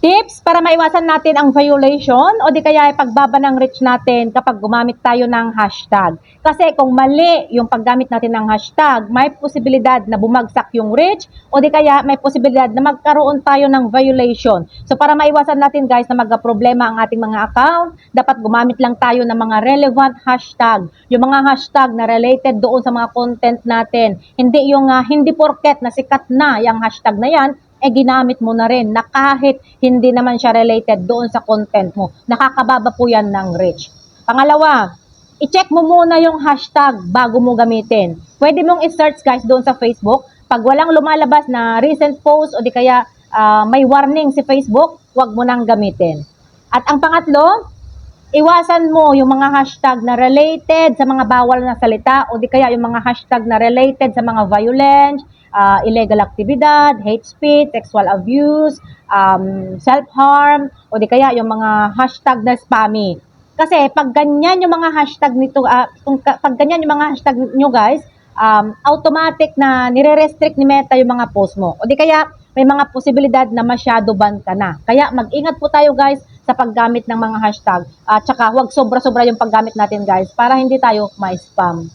Tips para maiwasan natin ang violation o di kaya pagbaba ng reach natin kapag gumamit tayo ng hashtag. Kasi kung mali yung paggamit natin ng hashtag, may posibilidad na bumagsak yung reach o di kaya may posibilidad na magkaroon tayo ng violation. So para maiwasan natin guys na magka-problema ang ating mga account, dapat gumamit lang tayo ng mga relevant hashtag. Yung mga hashtag na related doon sa mga content natin. Hindi yung hindi porket na sikat na yung hashtag na yan, ginamit mo na rin na kahit hindi naman siya related doon sa content mo. Nakakababa po yan ng reach. Pangalawa, i-check mo muna yung hashtag bago mo gamitin. Pwede mong i-search guys doon sa Facebook. Pag walang lumalabas na recent post o di kaya may warning si Facebook, huwag mo nang gamitin. At ang pangatlo, iwasan mo yung mga hashtag na related sa mga bawal na salita o di kaya yung mga hashtag na related sa mga violence, illegal actividad, hate speech, sexual abuse, self-harm, o di kaya yung mga hashtag na spammy. Kasi pag ganyan yung mga hashtag nito, pag ganyan yung mga hashtag nyo guys, automatic na nire-restrict ni Meta yung mga post mo. O di kaya may mga posibilidad na masyado ban ka na. Kaya mag-ingat po tayo guys sa paggamit ng mga hashtag. At saka huwag sobra-sobra yung paggamit natin guys para hindi tayo ma-spam.